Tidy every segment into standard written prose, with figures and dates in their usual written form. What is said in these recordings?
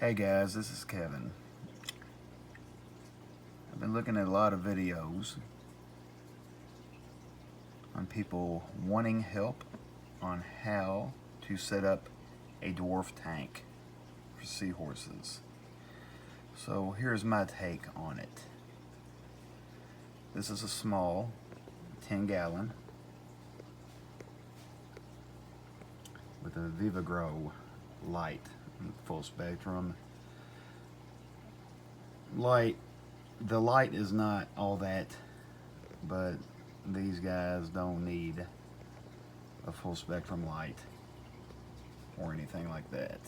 Hey guys, this is Kevin. I've been looking at a lot of videos on people wanting help on how to set up a dwarf tank for seahorses. So here's my take on it. This is a small 10-gallon with a VivaGrow light, full spectrum light. The light is not all that, but these guys don't need a full spectrum light or anything like that.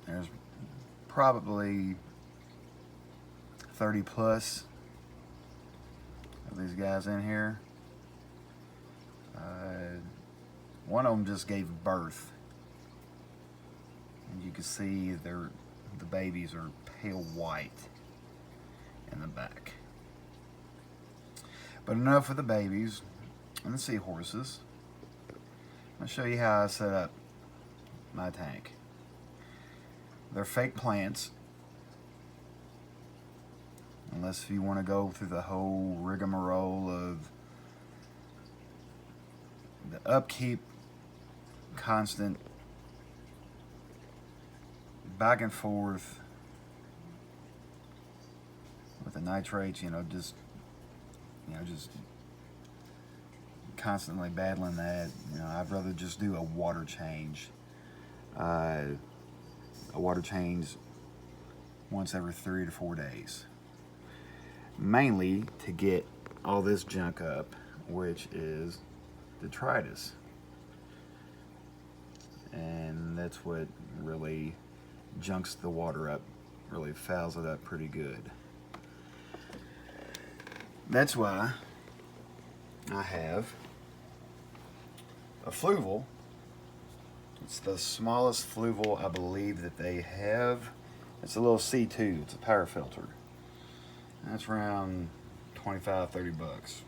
There's probably 30 plus of these guys in here. One of them just gave birth, and you can see the babies are pale white in the back. But enough of the babies and the seahorses. I'll show you how I set up my tank. They're fake plants, unless you want to go through the whole rigmarole of the upkeep, constant back and forth with the nitrates, just constantly battling that. I'd rather just do a water change. A water change once every 3 to 4 days. Mainly to get all this junk up, which is detritus. And that's what really junks the water up, really fouls it up pretty good. That's why I have a fluval. It's the smallest fluval I believe that they have. It's a little C2, it's a power filter. That's around 25-30 bucks.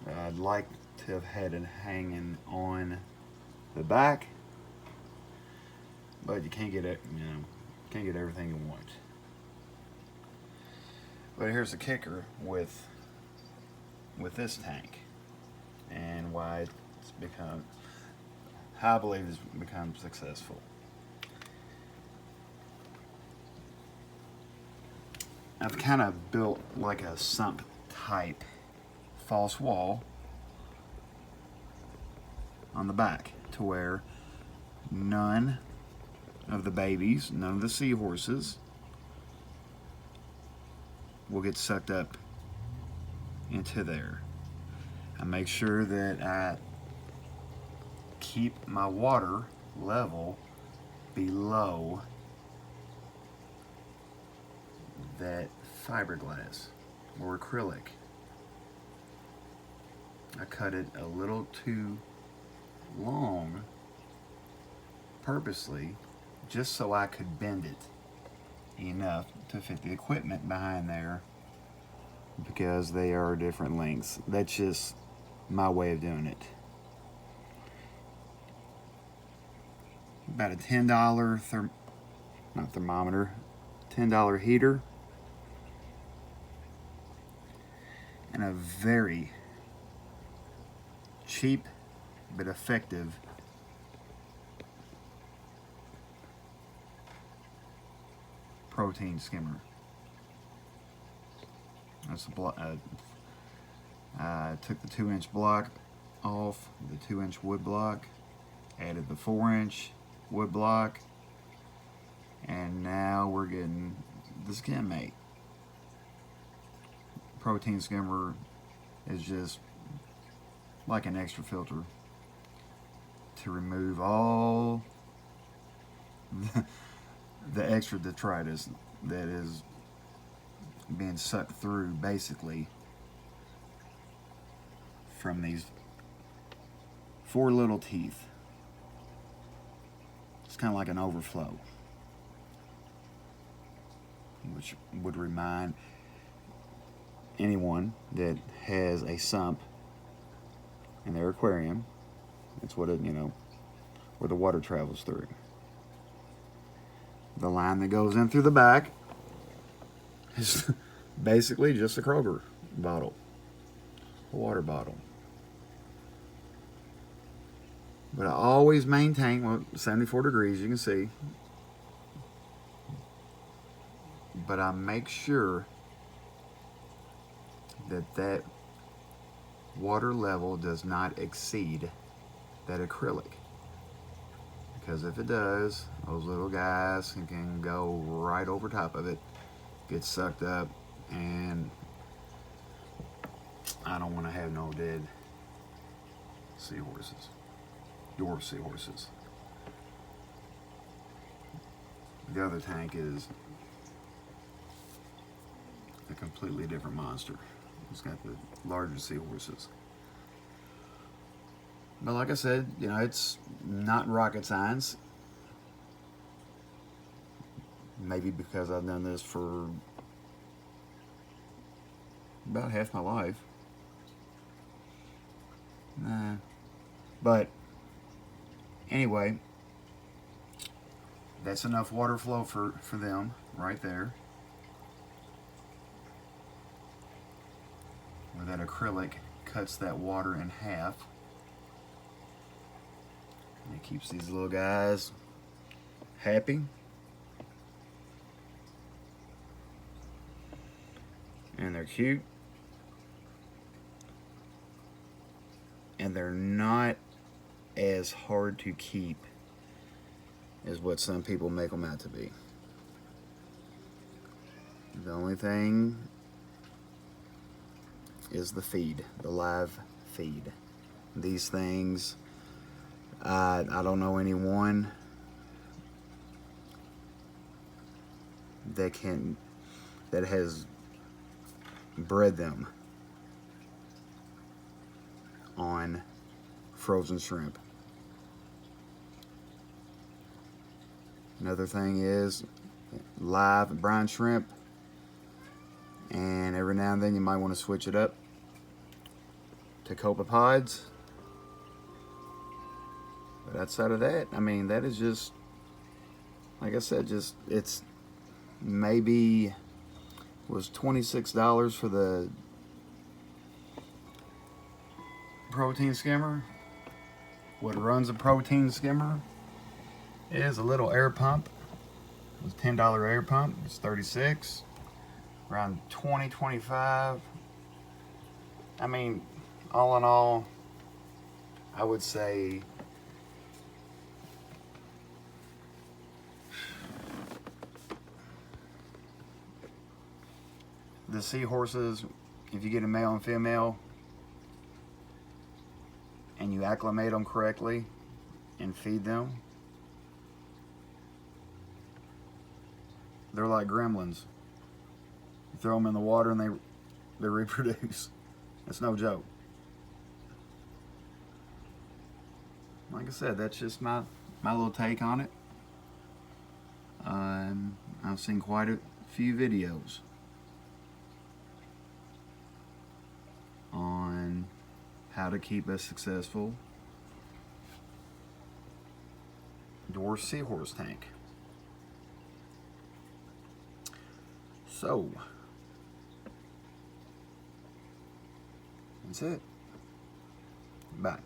I'd like to have had it hanging on the back, but you can't get it, can't get everything you want. But here's the kicker with this tank, and why it's become, how I believe it's become successful. I've kind of built like a sump type false wall on the back, to where none of the babies, none of the seahorses will get sucked up into there. I make sure that I keep my water level below that fiberglass or acrylic. I cut it a little too long purposely, just so I could bend it enough to fit the equipment behind there, because they are different lengths. That's just my way of doing it. About a $10 not thermometer, $10 heater, and a very cheap but effective protein skimmer. That's I took the 2-inch block off, the 2-inch wood block, added the 4-inch wood block, and now we're getting the skim mate. Protein skimmer is just like an extra filter to remove all the extra detritus that is being sucked through basically from these 4 little teeth. It's kind of like an overflow, which would remind anyone that has a sump in their aquarium. That's what it, where the water travels through. The line that goes in through the back is basically just a Kroger bottle, a water bottle. But I always maintain, well, 74 degrees, you can see. But I make sure that that water level does not exceed that acrylic. Because if it does, those little guys can go right over top of it, get sucked up, and I don't want to have no dead seahorses, dwarf seahorses. The other tank is a completely different monster. It's got the larger seahorses. But like I said, you know, it's not rocket science. Maybe because I've done this for about half my life. But anyway, that's enough water flow for them right there. Where that acrylic cuts that water in half. And it keeps these little guys happy. And they're cute. And they're not as hard to keep as what some people make them out to be. The only thing is the feed, the live feed. These things, I don't know anyone that has bred them on frozen shrimp. Another thing is live brine shrimp, and every now and then you might want to switch it up to copepods. But outside of that, I mean, that is just, like I said, just, it's maybe was $26 for the protein skimmer. What runs a protein skimmer is a little air pump. It was a $10 air pump. It's $36. Around $20, $25. I mean, all in all, I would say the seahorses, if you get a male and female and you acclimate them correctly and feed them, they're like gremlins. You throw them in the water and they reproduce. It's no joke. Like I said, that's just my little take on it. I've seen quite a few videos on how to keep a successful dwarf seahorse tank. So, that's it. Bye.